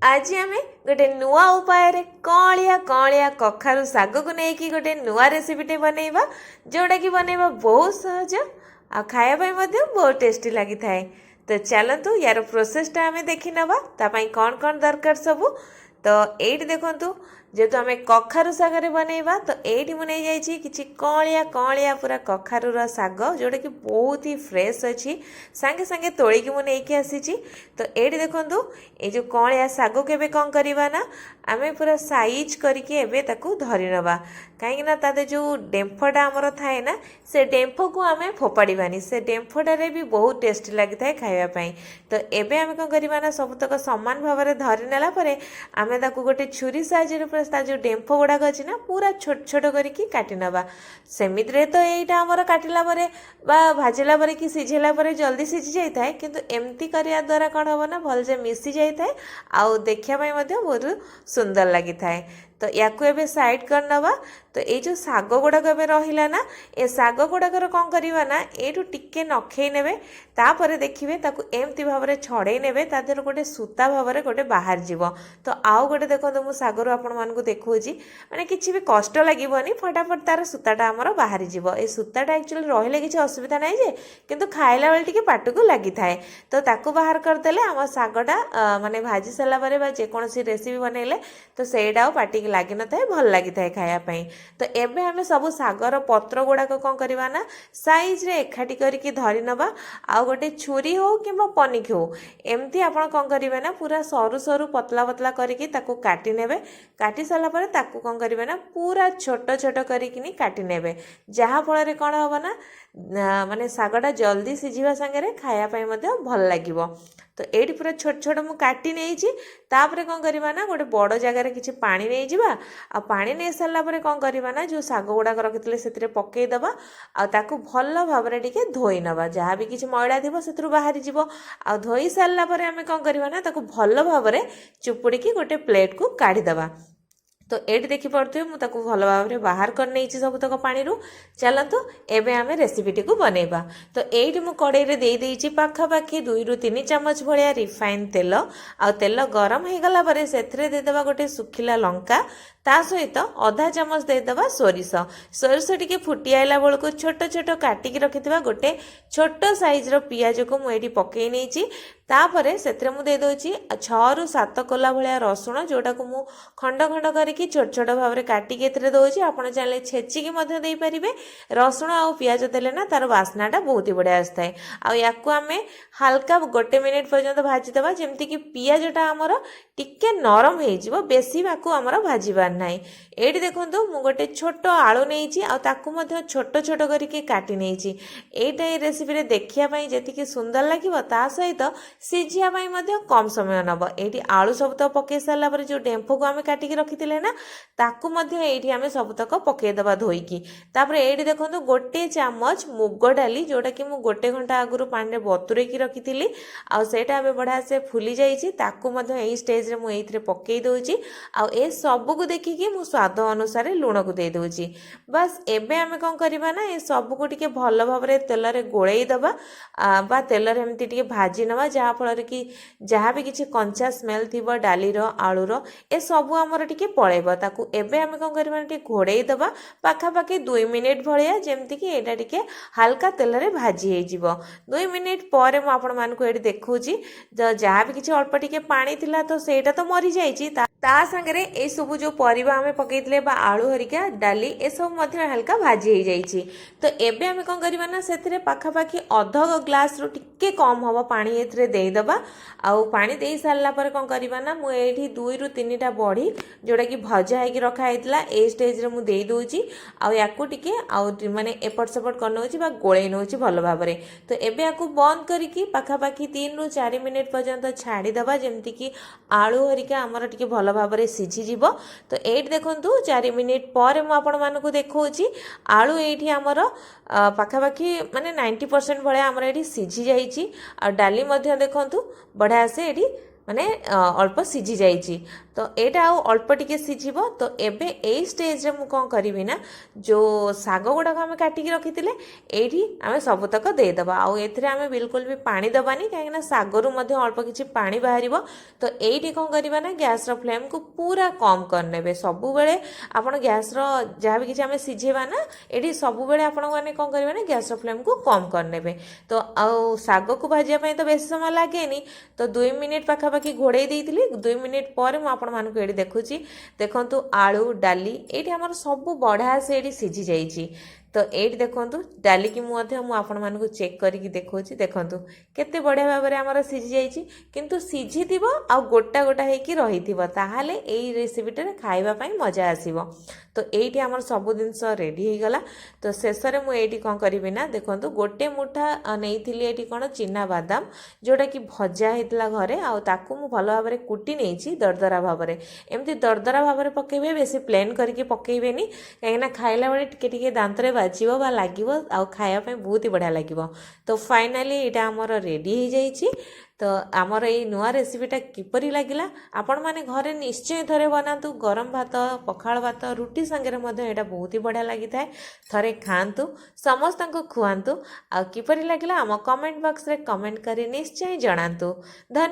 आज आम गोटे नुआ उपाय कलिया कलिया कखारु शाग को लेकिन गोटे नुआ रेसिपीटे बनैबा जोटा कि बनैबा बहुत सहज आ खाया बहुत टेस्टी लगी थाए। तो चलतु यार प्रोसेसटा आम देखी नवा तापाई कौन कौन दरकार सबू। तो ये देखु जेहेतु आम कखारु सागर बनैबा तो ये मुझे किसी कलिया कलिया पूरा कखारूर शाग जोटा कि बहुत ही फ्रेश अच्छी सांगे सांगे तोड़िकी मुझे नहीं आसी। तो ये देखु ये जो कलिया शाग के कौन करवा ना आम पूरा साइज करके एबे ताकू धरी नवा कहीं तादे जो डेम्फटा आमर थाए ना से डेम्फ को आम फोपाड़ानी से डेम्फटारे भी बहुत टेस्टी लगी था खावाई। तो एबे आम कौन करवा ना सबुतक सामान भाव में धरी नेला आम ताकू गोटे छुरी साइज जो डेम्फ गुड़ाक अच्छी ना पूरा छोट छोट करके काटी नवा। सेमिति तो यहीटा आमर काटिला भाजिला कि सिझेला जल्दी सिझी जाए किंतु एमती करने द्वारा कौन हम ना भलसे मिसी जाए आउ देखापी बहुत सुंदर लगी थाए। तो या साइड कर नवा। तो ये जो शाग गुड़ाक रहा ना ये शाग गुड़ाकर कौन करवा ना यू टिके नखे ने तापर देखिए ताकू एमती भाव में छड़े ने तादर गोटे सूता भाव में गोटे बाहर जीव। तो आउ गोटे देखो मुझे शागर आपण देखा मैंने किसी भी कष्ट लगे फटाफट तार सूताटा आमर बाहरी जीव। ये सूताटा एक्चुअली रही किसी असुविधा ना जे किंतु खाइला बेले टिके पाटकू लगी थाए। तो ताकू बाहर करदेले आम शागटा माने भाजी सारापर जेकोसी रेसिपी बनइले तो सहीटा पाटिक लगी न था भल लगी था खायापाई। तो एबे हमें सब शागर पत्र गुड़ाक कौन करवा ना साइज रे एकाठी करके धरी नवा आउ गोटे छुरी हो कि पनिक हो एमती आप कौन करेंगे ना पूरा सरू सरू पतला पतला करके ताकू काटी नेबे। काटी सारा पर ताकू कौन करेंगे ना पूरा छोट छोट करके काटी नेबे जहाँ फल कौन हम ना माने शागटा जल्दी सिझा सांगे खायापाई भल लगे। तो ये पूरा छोट छोट मुझे काटी नहीं तापर कौन करवा ना गोटे बड़ जगार किसी पानी नहीं जावा आ पानी नहीं सारापर कौन करवा ना जो शाग गुड़ाक रखी से पकईदबा आकू भल भाव में टे धोई नवा जहाँ भी किसी मैला थी से बाहरी जीव आ धोई सारापर आम कौन करवा ना ताकू भल भाव में चुपुड़ी गोटे प्लेट को काढ़ीदबा। तो ये देखिपे मुझे भल भाव में बाहर कर नहीं सबुतक पानी रू। चलतु एबे आमे रेसिपीटी को बनैबा। तो ये मुझे कड़े देदेची पाखापाखि 2 ରୁ 3 चामच भाया रिफाइन तेल आ तेल गरम हो गला से देदेबा गोटे सुखिला लंका ता सहित अधा चामच देदेबा सोरिष। सोरिष टिके फुटी आइला बेलू छोट छोट काटिक रखि गोटे छोट साइज पियाज को मुझे पकई नहीं तापर से मुझे देदे 6 ରୁ 7 कोला भाया रसुण जोटा को मु खंड खंड करके छोट छोट भाव में काटिक दौर आपड़ चाहिए छेचिकी दे पारे। रसुण आ पियाज देले ना तार बास्नाटा बहुत ही बढ़िया आसए आउ आम हाल्का 1 मिनिट पर्यंत भाजीदबा जमती कि पियाजटा आमर टिके नरम हो बेसी आमर भाजबार ना। ये देखो मु गोटे छोट आलू नहीं आकु छोट छोट करके काटी नहीं एटा ये रेसिपी देखापी जी सुंदर लगे ता सहित सिझापी कम समय नब। ये आलू सब तो पकई सारापर जो डेम्फ को आम काटिक रखी ना ताकू ये आम सबुतक पकईदबा धोईकी। तापर ये देखो गोटे चामच मुग डाली जोटा कि मुझे 1 घंटा आगु पानी में बतुरेकी रखी थी आईटा बढ़िया से फुली जाइए स्टेज मुझे पकई दूची आ सबू को देखिकी मु स्वाद अनुसार लुण को दे दूची। बस एबे आम कौन करवा ना ये सबू को टिके भल भाव में तेल गोलई दबा बा तेल एमती टिके भाजी नवा जहाँ फल कि जहाँ भी किसी कंचा स्मेल थी डालीर आलूर ए सबू आमर टिके पड़ेब ताकू एबे आम कौन करवा टिके घोड़े दबा पाखापाखि 2 मिनिट भाया जमती कि एटा टिके हल्का तेल रे भाजी हो 2 मिनिट पर मुझे देखुची जहाँ भी किसी अल्प टिके पानी थिला तो सेटा तो मरी जाइए ता संगे ये सब जो परिबा आमे पकईले आलू हरिका डाली ए सब हल्का भाजी हो जाइए। तो एबे आमे कौन करवा ना से पाखापाखि अध ग्लास रू टिके कम हम पानी ए देदबा आउ पानी दे सारा पर कौन करवा ना मुझे 2 ରୁ 3टा बड़ी जोटा कि भजा होगी रखाईला ए स्टेज रे मुझे दूची आकू टिके माने एपट सेपट कर गोले नौ भल भाव में। तो एबे आकू बंद करके पाखापाखि 3 ରୁ 4 मिनिट पर्यंत छाड़ीदबा जमती कि आलू हरिका आमर टिके भल भाव में सिझीज। तो ये देखो 4 मिनिट पर मुझे देखा आलू ये आमर पाखापाखि माने 90% भाया आमर ये सिझी जाइए। डाली देखु बढ़िया से ये ମାନେ ଅଳ୍ପ ସିଝି ଯାଇଛି। ତ ଏଇଟା ଆଉ ଅଳ୍ପ ଟିକେ ସିଝିବ। ତ ଏବେ ଏଇ ଷ୍ଟେଜ୍ରେ ମୁଁ କ'ଣ କରିବି ନା ଯେଉଁ ଶାଗ ଗୁଡ଼ାକ ଆମେ କାଟିକି ରଖିଥିଲେ ଏଇଠି ଆମେ ସବୁତକ ଦେଇଦେବା। ଆଉ ଏଥିରେ ଆମେ ବିଲକୁଲ ବି ପାଣି ଦେବାନି, କାହିଁକିନା ଶାଗରୁ ମଧ୍ୟ ଅଳ୍ପ କିଛି ପାଣି ବାହାରିବ। ତ ଏଇଠି କ'ଣ କରିବା ନା ଗ୍ୟାସ୍ର ଫ୍ଲେମ୍କୁ ପୁରା କମ୍ କରିନେବେ। ସବୁବେଳେ ଆପଣ ଗ୍ୟାସ୍ର ଯାହା ବି କିଛି ଆମେ ସିଝେଇବା ନା ଏଠି ସବୁବେଳେ ଆପଣମାନେ କ'ଣ କରିବେ ନା ଗ୍ୟାସ୍ର ଫ୍ଲେମ୍କୁ କମ୍ କରିନେବେ। ତ ଆଉ ଶାଗକୁ ଭାଜିବା ପାଇଁ ତ ବେଶୀ ସମୟ ଲାଗେନି। ତ 2 ମିନିଟ୍ ପାଖାପାଖି ଘୋଡ଼େଇ ଦେଇଥିଲି। 2 ମିନିଟ୍ ପରେ ମୁଁ ଆପଣମାନଙ୍କୁ ଏଇଠି ଦେଖୁଛି। ଦେଖନ୍ତୁ ଆଳୁ ଡାଲି ଏଇଠି ଆମର ସବୁ ବଢ଼ିଆ ସେ ଏଇଠି ସିଝି ଯାଇଛି। ତ ଏଇଠି ଦେଖନ୍ତୁ ଡାଲିକି ମଧ୍ୟ ମୁଁ ଆପଣମାନଙ୍କୁ ଚେକ୍ କରିକି ଦେଖାଉଛି। ଦେଖନ୍ତୁ କେତେ ବଢ଼ିଆ ଭାବରେ ଆମର ସିଝି ଯାଇଛି। କିନ୍ତୁ ସିଝିଥିବ ଆଉ ଗୋଟା ଗୋଟା ହେଇକି ରହିଥିବ, ତାହେଲେ ଏଇ ରେସିପିଟାରେ ଖାଇବା ପାଇଁ ମଜା ଆସିବ। ତ ଏଇଠି ଆମର ସବୁ ଜିନିଷ ରେଡ଼ି ହେଇଗଲା। ତ ଶେଷରେ ମୁଁ ଏଇଠି କ'ଣ କରିବି ନା ଦେଖନ୍ତୁ ଗୋଟେ ମୁଠା ନେଇଥିଲି ଏଇଠି କ'ଣ ଚିନାବାଦାମ, ଯେଉଁଟାକି ଭଜା ହେଇଥିଲା ଘରେ, ଆଉ ତାକୁ ମୁଁ ଭଲ ଭାବରେ କୁଟି ନେଇଛି ଦରଦରା ଭାବରେ। ଏମିତି ଦରଦରା ଭାବରେ ପକାଇବେ, ବେଶୀ ପ୍ଲେନ୍ କରିକି ପକାଇବେନି, କାହିଁକିନା ଖାଇଲା ବେଳେ ଟିକେ ଟିକେ ଦାନ୍ତରେ ବାଜିବ ବା ଲାଗିବ, ଆଉ ଖାଇବା ପାଇଁ ବହୁତ ହି ବଢ଼ିଆ ଲାଗିବ। ତ ଫାଇନାଲି ଏଇଟା ଆମର ରେଡ଼ି ହେଇଯାଇଛି। ତ ଆମର ଏଇ ନୂଆ ରେସିପିଟା କିପରି ଲାଗିଲା ଆପଣମାନେ ଘରେ ନିଶ୍ଚୟ ଥରେ ବନାନ୍ତୁ। ଗରମ ଭାତ, ପଖାଳ ଭାତ, ରୁଟି ସାଙ୍ଗରେ ମଧ୍ୟ ଏଇଟା ବହୁତ ହି ବଢ଼ିଆ ଲାଗିଥାଏ। ଥରେ ଖାଆନ୍ତୁ, ସମସ୍ତଙ୍କୁ ଖୁଆନ୍ତୁ। ଆଉ କିପରି ଲାଗିଲା ଆମ କମେଣ୍ଟ ବକ୍ସରେ କମେଣ୍ଟ କରି ନିଶ୍ଚୟ ଜଣାନ୍ତୁ। ଧନ୍ୟବାଦ।